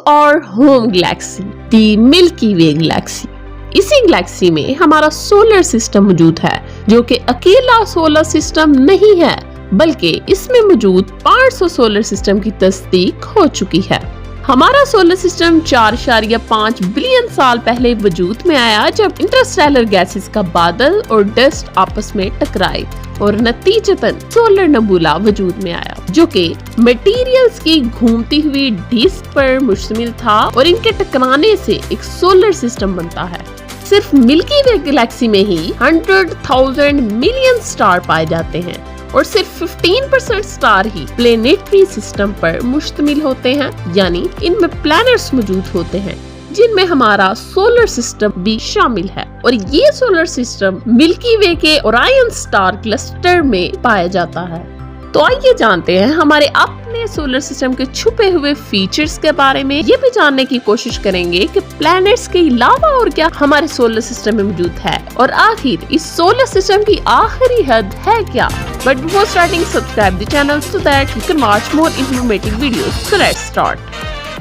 our home galaxy, the Milky Way galaxy. इसी Galaxy में हमारा सोलर सिस्टम मौजूद है, जो कि अकेला सोलर सिस्टम नहीं है, बल्कि इसमें मौजूद 500 सोलर सिस्टम की तस्दीक हो चुकी है। हमारा सोलर सिस्टम 4.5 बिलियन साल पहले वजूद में आया, जब इंटरस्टेलर गैसेस का बादल और डस्ट आपस में टकराए और नतीजतन सोलर नबूला वजूद में आया, जो कि मटेरियल्स की घूमती हुई डिस्क पर मुश्तमिल था और इनके टकराने से एक सोलर सिस्टम बनता है। सिर्फ मिल्की वे गैलेक्सी में ही 100,000 मिलियन स्टार पाए जाते हैं और सिर्फ 15% स्टार ही प्लेनेटरी सिस्टम पर मुश्तमिल होते हैं, यानी इनमें प्लैनेट्स मौजूद होते हैं जिनमें हमारा सोलर सिस्टम भी शामिल है। और ये सोलर सिस्टम मिल्की वे के ओरायन स्टार क्लस्टर में पाया जाता है। तो आइए जानते हैं हमारे अपने सोलर सिस्टम के छुपे हुए फीचर्स के बारे में। ये भी जानने की कोशिश करेंगे कि प्लैनेट्स के अलावा और क्या हमारे सोलर सिस्टम में मौजूद है, और आखिर इस सोलर सिस्टम की आखिरी हद है क्या। But before starting, subscribe the channel so that you can watch more informative videos. So let's start.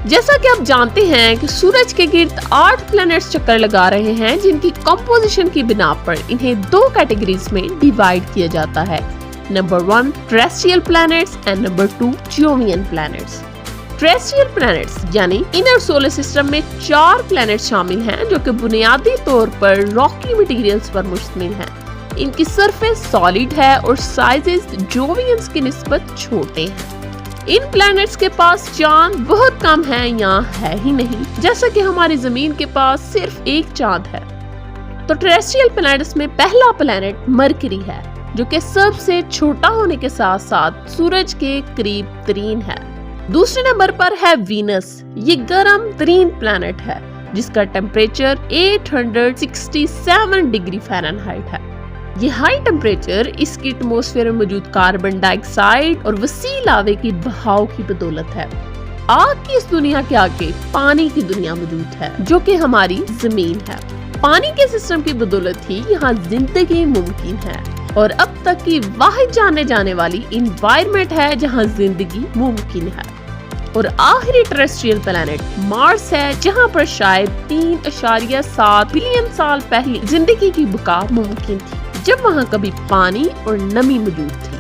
जैसा कि आप जानते हैं कि सूरज के गिर्द 8 प्लैनेट्स चक्कर लगा रहे हैं, जिनकी कंपोजिशन की बिना पर इन्हें 2 कैटेगरीज में डिवाइड किया जाता है। Number 1 terrestrial planets and number 2 Jovian planets. Terrestrial planets यानी इनर सोलर सिस्टम में 4 प्लैनेट शामिल हैं, जो कि बुनियादी तौर पर रॉकी मटेरियल्स पर मुश्तमिल हैं। इनकी सरफेस सॉलिड है और साइजेस जोवियंस की निस्बत छोटे हैं। इन प्लैनेट्स के पास चांद बहुत कम है या है ही नहीं, जैसा कि हमारी जमीन के पास सिर्फ एक चांद है। तो टेरेस्ट्रियल प्लैनेट्स में पहला प्लैनेट मरकरी है, जो कि सबसे छोटा होने के साथ साथ सूरज के करीब तरीन है। दूसरे नंबर पर है वीनस। ये गर्म तरीन प्लैनेट है, जिसका टेम्परेचर 867 डिग्री फ़ारेनहाइट है। ये हाई टेम्परेचर इसकी एटमॉस्फेयर में मौजूद कार्बन डाइऑक्साइड और वसी लावे की बहाव की बदौलत है। आग की इस दुनिया के आगे पानी की दुनिया मौजूद है, जो कि हमारी जमीन है। पानी के सिस्टम की बदौलत ही यहाँ जिंदगी मुमकिन है और अब तक की वाहिद जाने जाने वाली इन्वायरमेंट है जहाँ जिंदगी मुमकिन है। और आखिरी टेरेस्ट्रियल प्लैनेट मार्स है, जहाँ पर शायद 3.7 बिलियन साल पहले जिंदगी की बुका मुमकिन थी, जब वहाँ कभी पानी और नमी मौजूद थी।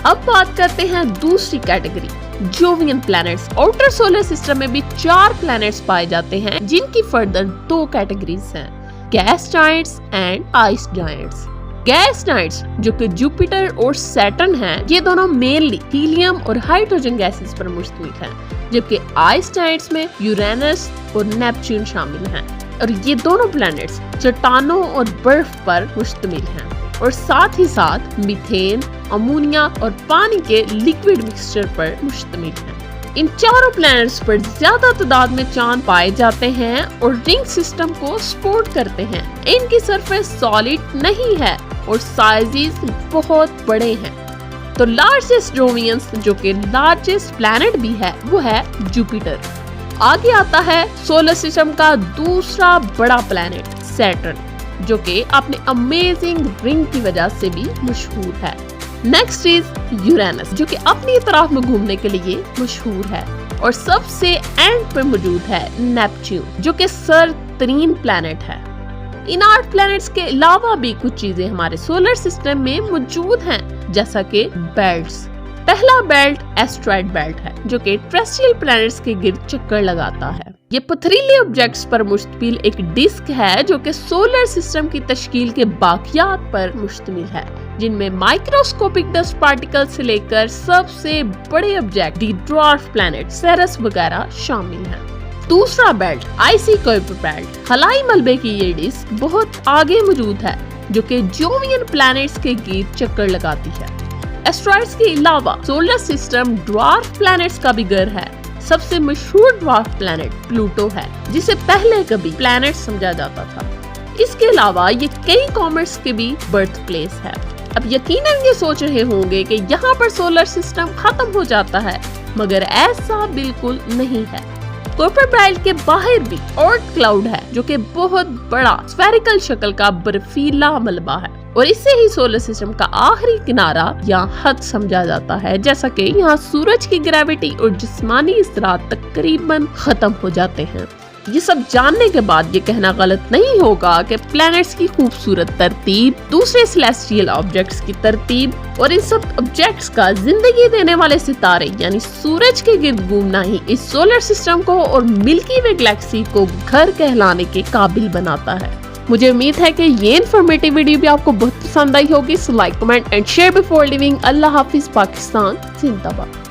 अब बात करते हैं दूसरी category, Jovian planets. Outer solar system में भी 4 प्लैनेट्स पाए जाते हैं, जिनकी फर्दर 2 कैटेगरीज हैं, gas giants and ice giants. Gas giants, जो कि जुपिटर और सैटर्न हैं, ये दोनों मेनली हीलियम और हाइड्रोजन गैसेस पर मुश्तमिल हैं, जबकि आइस जायंट्स में यूरेनस और नेपच्यून शामिल हैं। और ये दोनों प्लैनेट्स चट्टानों और बर्फ पर मुश्तमिल हैं और साथ ही साथ मीथेन, अमोनिया और पानी के लिक्विड मिक्सचर पर मुश्तमिल हैं। इन चारों प्लैनेट्स पर ज्यादा तादाद में चांद पाए जाते हैं और रिंग सिस्टम को सपोर्ट करते हैं। इनकी सरफेस सॉलिड नहीं है और साइजेस बहुत बड़े हैं। तो लार्जेस्ट जोवियंस, जो कि लार्जेस्ट प्लैनेट भी है, वो है जुपिटर। आगे आता है सोलर सिस्टम का दूसरा बड़ा प्लैनेट सैटर्न, जो कि अपने अमेजिंग रिंग की वजह से भी मशहूर है। नेक्स्ट इज यूरेनस, जो कि अपनी तरफ में घूमने के लिए मशहूर है। और सबसे एंड पे मौजूद है नेपच्यून, जो कि सर्द तरीन प्लैनेट है। इन 8 प्लैनेट्स के अलावा भी कुछ चीजें हमारे सोलर सिस्टम में मौजूद हैं, जैसा कि बेल्ट्स। पहला बेल्ट एस्ट्रॉयड बेल्ट है, जो कि टेरेस्ट्रियल प्लैनेट्स के गिर्द चक्कर लगाता है। ये पथरीले ऑब्जेक्ट्स पर मुश्तमिल एक डिस्क है, जो कि सोलर सिस्टम की तश्कील के बाकियात पर मुश्तमिल है, जिनमें माइक्रोस्कोपिक डस्ट पार्टिकल से लेकर सबसे बड़े ऑब्जेक्ट दी ड्वार्फ प्लैनेट सेरस वगैरह शामिल हैं। दूसरा बेल्ट आइसी कुइपर बेल्ट। खलाई मलबे की ये डिस्क बहुत आगे मौजूद है, जो कि जोवियन प्लैनेट्स के गिर्द चक्कर लगाती है। एस्ट्रॉइड्स के अलावा सोलर सिस्टम ड्वार्फ प्लैनेट्स का भी घर है। सबसे मशहूर ड्वार्फ प्लैनेट प्लूटो है, जिसे पहले कभी प्लैनेट समझा जाता था। इसके अलावा ये कई कॉमेट्स के भी बर्थ प्लेस है। अब यकीनन ये सोच रहे होंगे कि यहाँ पर सोलर सिस्टम खत्म हो जाता है, मगर ऐसा बिल्कुल नहीं है। कुइपर बेल्ट के बाहर भी ऑर्ट क्लाउड है, जो कि बहुत बड़ा स्फेरिकल शक्ल का बर्फीला मलबा है। اور اسے ہی سولر سسٹم کا آخری کنارہ یا حد سمجھا جاتا ہے، جیسا کہ یہاں سورج کی گریوٹی اور جسمانی اثرات تقریباً ختم ہو جاتے ہیں۔ یہ سب جاننے کے بعد یہ کہنا غلط نہیں ہوگا کہ پلانٹس کی خوبصورت ترتیب، دوسرے سیلیسٹیل آبجیکٹس کی ترتیب اور ان سب آبجیکٹس کا زندگی دینے والے ستارے یعنی سورج کے گرد گھومنا ہی اس سولر سسٹم کو اور ملکی وے گلیکسی کو گھر کہلانے کے قابل بناتا ہے۔ مجھے امید ہے کہ یہ انفارمیٹیو ویڈیو بھی آپ کو بہت پسند آئی ہوگی۔ So like, comment and share before leaving. اللہ حافظ، پاکستان زندہ باد۔